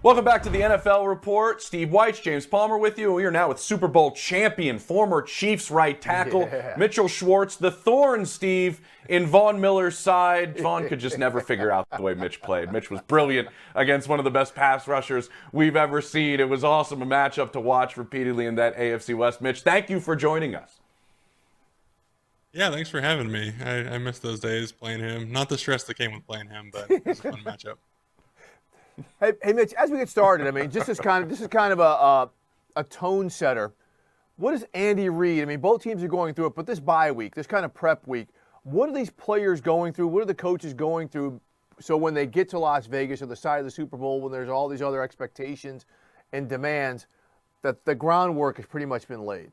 Welcome back to the NFL Report. Steve Wyche, James Palmer with you. We are now with Super Bowl champion, former Chiefs right tackle, Mitchell Schwartz, the thorn, Steve, in Von Miller's side. Von could just never figure out the way Mitch played. Mitch was brilliant against one of the best pass rushers we've ever seen. It was awesome, a matchup to watch repeatedly in that AFC West. Mitch, thank you for joining us. Yeah, thanks for having me. I missed those days playing him. Not the stress that came with playing him, but it was a fun matchup. Hey, Mitch. As we get started, I mean, this is kind of a tone setter. What is Andy Reid? I mean, both teams are going through it, but this bye week, this kind of prep week, what are these players going through? What are the coaches going through? So when they get to Las Vegas or the side of the Super Bowl, when there's all these other expectations and demands, that the groundwork has pretty much been laid.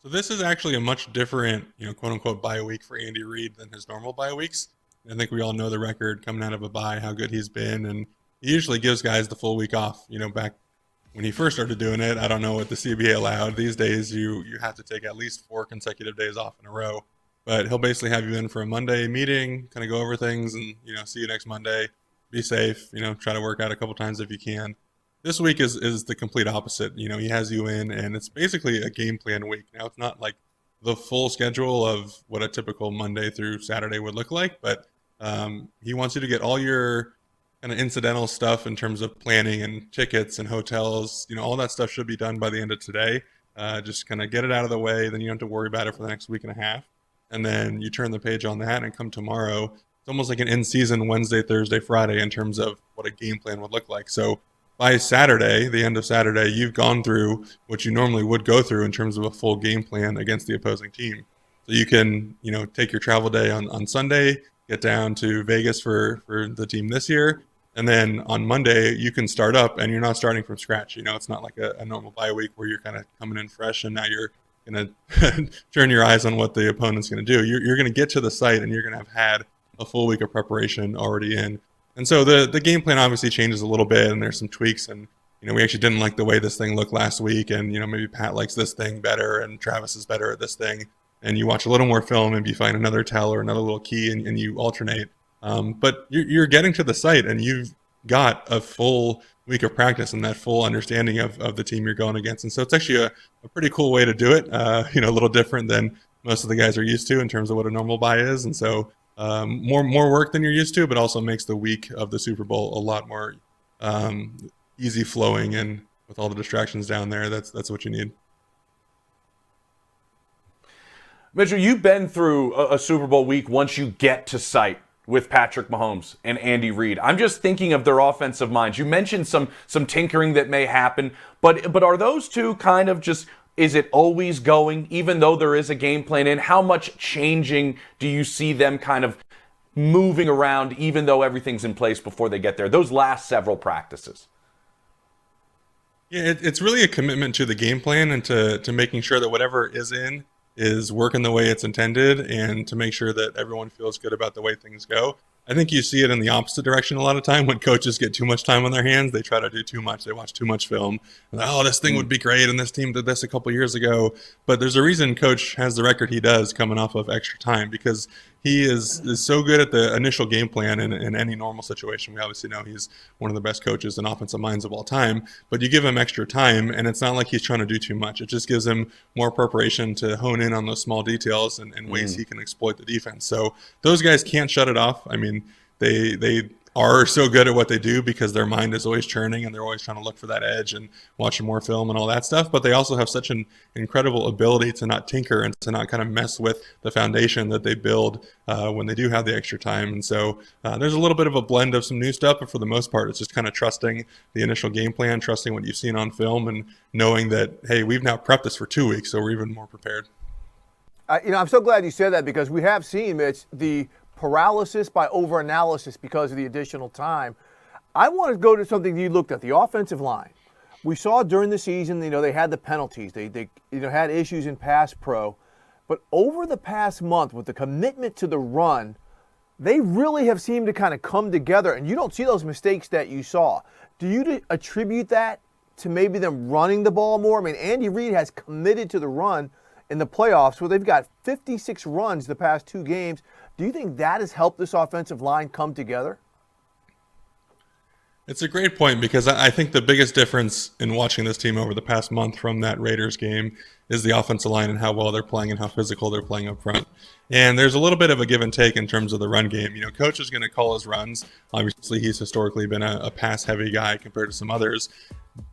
So this is actually a much different, quote unquote, bye week for Andy Reid than his normal bye weeks. I think we all know the record coming out of a bye, how good he's been, and he usually gives guys the full week off. Back when he first started doing it, I don't know what the CBA allowed. These days, you have to take at least 4 consecutive days off in a row. But he'll basically have you in for a Monday meeting, kind of go over things, and see you next Monday. Be safe. Try to work out a couple times if you can. This week is the complete opposite. He has you in, and it's basically a game plan week. Now, it's not like the full schedule of what a typical Monday through Saturday would look like, but he wants you to get all your kind of incidental stuff in terms of planning and tickets and hotels. All that stuff should be done by the end of today. Just kind of get it out of the way. Then you don't have to worry about it for the next week and a half. And then you turn the page on that and come tomorrow. It's almost like an in-season Wednesday, Thursday, Friday in terms of what a game plan would look like. So by Saturday, the end of Saturday, you've gone through what you normally would go through in terms of a full game plan against the opposing team. So you can, take your travel day on Sunday, get down to Vegas for the team this year. And then on Monday, you can start up and you're not starting from scratch. It's not like a normal bye week where you're kind of coming in fresh and now you're going to turn your eyes on what the opponent's going to do. You're going to get to the site and you're going to have had a full week of preparation already in. And so the game plan obviously changes a little bit and there's some tweaks. And, we actually didn't like the way this thing looked last week. And, maybe Pat likes this thing better and Travis is better at this thing. And you watch a little more film, maybe you find another tell or another little key and you alternate. But you're getting to the site and you've got a full week of practice and that full understanding of the team you're going against. And so it's actually a pretty cool way to do it, a little different than most of the guys are used to in terms of what a normal bye is. And so more work than you're used to, but also makes the week of the Super Bowl a lot more easy flowing. And with all the distractions down there, that's what you need. Mitchell, you've been through a Super Bowl week once you get to site with Patrick Mahomes and Andy Reid. I'm just thinking of their offensive minds. You mentioned some tinkering that may happen, but are those two kind of just, is it always going, even though there is a game plan in? How much changing do you see them kind of moving around, even though everything's in place before they get there? Those last several practices. Yeah, it's really a commitment to the game plan and to making sure that whatever is in is working the way it's intended and to make sure that everyone feels good about the way things go. I think you see it in the opposite direction a lot of time when coaches get too much time on their hands. They try to do too much. They watch too much film. And, this thing would be great, and this team did this a couple years ago. But there's a reason Coach has the record he does coming off of extra time because he is so good at the initial game plan in any normal situation. We obviously know he's one of the best coaches and offensive minds of all time. But you give him extra time, and it's not like he's trying to do too much. It just gives him more preparation to hone in on those small details and ways he can exploit the defense. So those guys can't shut it off. I mean, they are so good at what they do because their mind is always churning and they're always trying to look for that edge and watching more film and all that stuff. But they also have such an incredible ability to not tinker and to not kind of mess with the foundation that they build when they do have the extra time. And so there's a little bit of a blend of some new stuff, but for the most part, it's just kind of trusting the initial game plan, trusting what you've seen on film and knowing that, hey, we've now prepped this for 2 weeks, so we're even more prepared. I'm so glad you said that because we have seen, Mitch, the paralysis by overanalysis because of the additional time. I want to go to something you looked at, the offensive line. We saw during the season, they had the penalties. They had issues in pass pro. But over the past month, with the commitment to the run, they really have seemed to kind of come together, and you don't see those mistakes that you saw. Do you attribute that to maybe them running the ball more? I mean, Andy Reid has committed to the run in the playoffs where they've got 56 runs the past 2 games. Do you think that has helped this offensive line come together? It's a great point because I think the biggest difference in watching this team over the past month from that Raiders game is the offensive line and how well they're playing and how physical they're playing up front. And there's a little bit of a give and take in terms of the run game. You know, coach is going to call his runs. Obviously, he's historically been a pass-heavy guy compared to some others.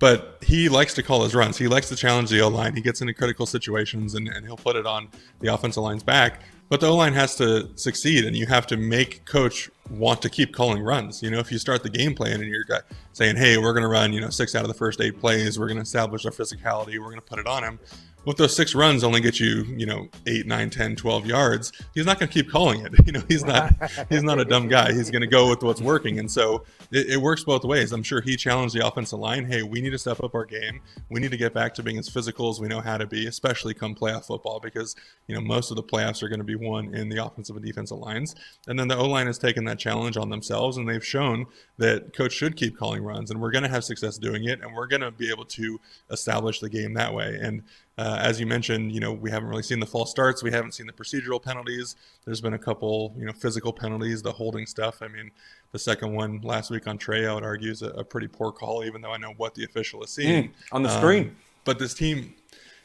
But he likes to call his runs. He likes to challenge the O-line. He gets into critical situations, and he'll put it on the offensive line's back. But the O-line has to succeed, and you have to make coach want to keep calling runs. You know, if you start the game plan and you're saying, hey, we're going to run, 6 out of the first 8 plays. We're going to establish our physicality. We're going to put it on him. If those 6 runs only get you, 8, 9, 10, 12 yards, he's not going to keep calling it. He's not a dumb guy. He's going to go with what's working. And so it works both ways. I'm sure he challenged the offensive line. Hey, we need to step up our game. We need to get back to being as physical as we know how to be, especially come playoff football, because, most of the playoffs are going to be won in the offensive and defensive lines. And then the O-line has taken that challenge on themselves, and they've shown that coach should keep calling runs, and we're going to have success doing it, and we're going to be able to establish the game that way. And as you mentioned, we haven't really seen the false starts. We haven't seen the procedural penalties. There's been a couple, physical penalties, the holding stuff. I mean, the second one last week on Trey, I would argue, is a pretty poor call, even though I know what the official is seeing. On the screen. But this team,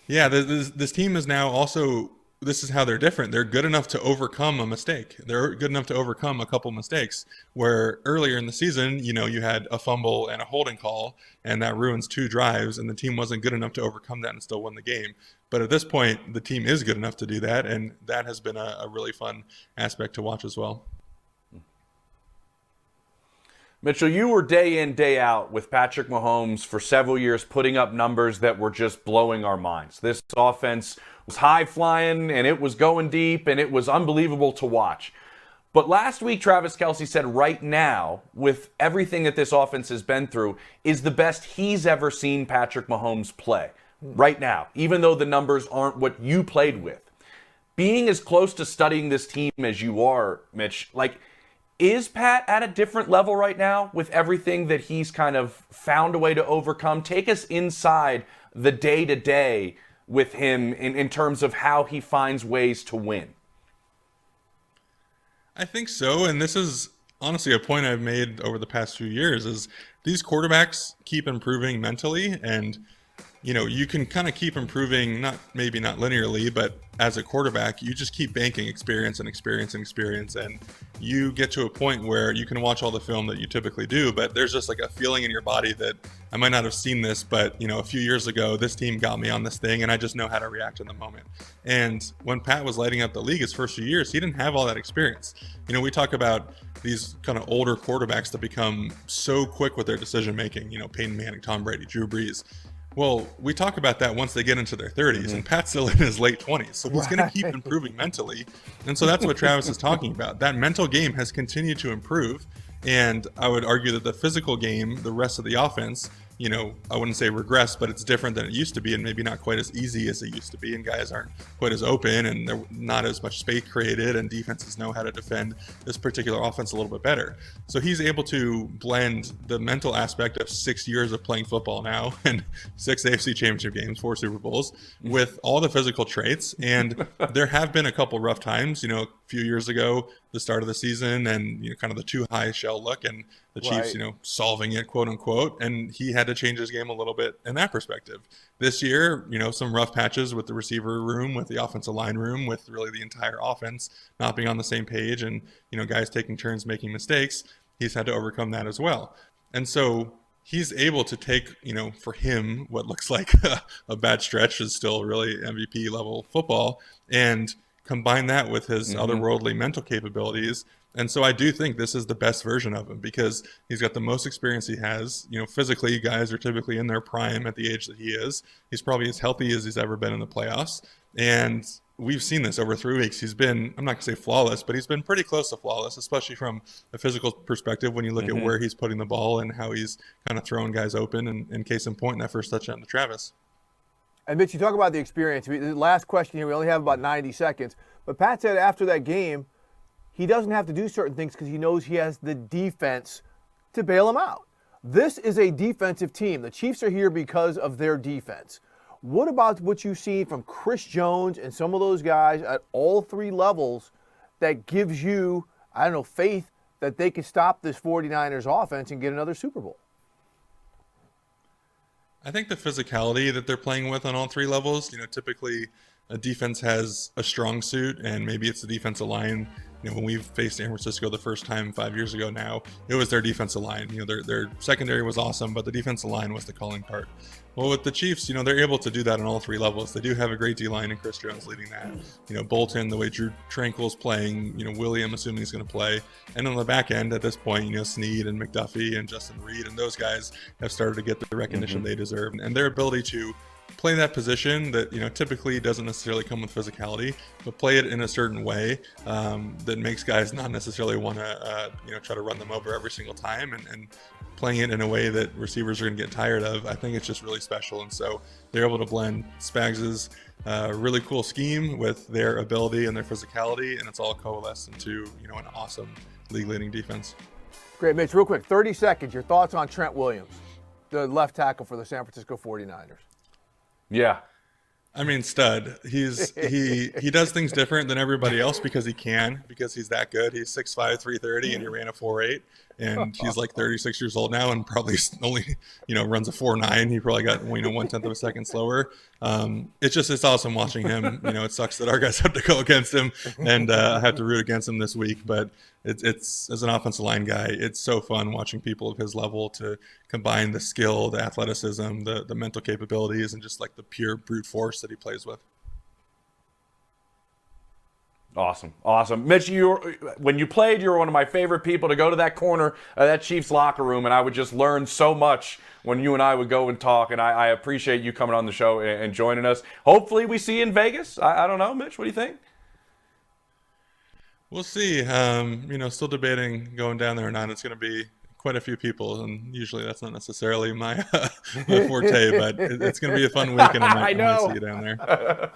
this team is now also, this is how they're different. They're good enough to overcome a mistake. They're good enough to overcome a couple mistakes, where earlier in the season, you had a fumble and a holding call, and that ruins 2 drives, and the team wasn't good enough to overcome that and still win the game. But at this point, the team is good enough to do that, and that has been a really fun aspect to watch as well. Mitchell, you were day in, day out with Patrick Mahomes for several years, putting up numbers that were just blowing our minds. This offense was high-flying, and it was going deep, and it was unbelievable to watch. But last week, Travis Kelce said right now, with everything that this offense has been through, is the best he's ever seen Patrick Mahomes play. Right now, even though the numbers aren't what you played with. Being as close to studying this team as you are, Mitch, is Pat at a different level right now with everything that he's kind of found a way to overcome? Take us inside the day-to-day with him in terms of how he finds ways to win. I think so, and this is honestly a point I've made over the past few years, is these quarterbacks keep improving mentally, and you can kind of keep improving, maybe not linearly, but as a quarterback, you just keep banking experience and experience and experience, and you get to a point where you can watch all the film that you typically do, but there's just like a feeling in your body that I might not have seen this, but a few years ago, this team got me on this thing, and I just know how to react in the moment. And when Pat was lighting up the league his first few years, he didn't have all that experience. We talk about these kind of older quarterbacks that become so quick with their decision making, Peyton Manning, Tom Brady, Drew Brees. Well, we talk about that once they get into their 30s, and Pat's still in his late 20s, so he's going to keep improving mentally. And so that's what Travis is talking about. That mental game has continued to improve, and I would argue that the physical game, the rest of the offense, I wouldn't say regress, but it's different than it used to be, and maybe not quite as easy as it used to be, and guys aren't quite as open, and there's not as much space created, and defenses know how to defend this particular offense a little bit better. So he's able to blend the mental aspect of 6 years of playing football now, and 6 AFC Championship games, 4 Super Bowls, with all the physical traits. And there have been a couple rough times, a few years ago, the start of the season, and kind of the too high shell look, and the Chiefs, solving it, quote unquote, and he had to change his game a little bit in that perspective. This year, some rough patches with the receiver room, with the offensive line room, with really the entire offense not being on the same page, and guys taking turns making mistakes. He's had to overcome that as well, and so he's able to take, for him, what looks like a bad stretch is still really MVP level football, and combine that with his otherworldly mental capabilities. And so I do think this is the best version of him, because he's got the most experience he has. Physically, guys are typically in their prime at the age that he is. He's probably as healthy as he's ever been in the playoffs. And we've seen this over 3 weeks. He's been, I'm not going to say flawless, but he's been pretty close to flawless, especially from a physical perspective when you look at where he's putting the ball and how he's kind of throwing guys open. And in case in point, in that first touchdown to Travis. And Mitch, you talk about the experience. The last question here, we only have about 90 seconds. But Pat said after that game, he doesn't have to do certain things because he knows he has the defense to bail him out. This is a defensive team. The Chiefs are here because of their defense. What about what you've seen from Chris Jones and some of those guys at all 3 levels that gives you, faith that they can stop this 49ers offense and get another Super Bowl? I think the physicality that they're playing with on all three levels, typically a defense has a strong suit, and maybe it's the defensive line. When we faced San Francisco the first time 5 years ago now, it was their defensive line. Their secondary was awesome, but the defensive line was the calling part. Well, with the Chiefs, they're able to do that on all three levels. They do have a great D-line, and Chris Jones leading that. Bolton, the way Drew Tranquill's playing, Willie, I'm assuming he's going to play. And on the back end at this point, Snead and McDuffie and Justin Reed and those guys have started to get the recognition they deserve. And their ability to play that position that typically doesn't necessarily come with physicality, but play it in a certain way that makes guys not necessarily want to try to run them over every single time, and playing it in a way that receivers are going to get tired of. I think it's just really special, and so they're able to blend Spags' really cool scheme with their ability and their physicality, and it's all coalesced into an awesome league-leading defense. Great, Mitch. Real quick, 30 seconds. Your thoughts on Trent Williams, the left tackle for the San Francisco 49ers? Yeah. I mean, stud. He does things different than everybody else because he's that good. He's 6'5", 330, and he ran a 4.8, and he's like 36 years old now and probably only, runs a 4.9. He probably got, 1/10 of a second slower. It's awesome watching him. It sucks that our guys have to go against him, and I have to root against him this week, but it's as an offensive line guy, it's so fun watching people of his level to combine the skill, the athleticism, the mental capabilities, and just like the pure brute force that he plays with. Awesome. Mitch, when you played, you were one of my favorite people to go to that corner of that Chiefs locker room, and I would just learn so much when you and I would go and talk, and I appreciate you coming on the show and joining us. Hopefully we see you in Vegas. I don't know, Mitch, what do you think? We'll see. Still debating going down there or not. It's going to be quite a few people, and usually that's not necessarily my forte, but it's going to be a fun weekend. I might see you down there.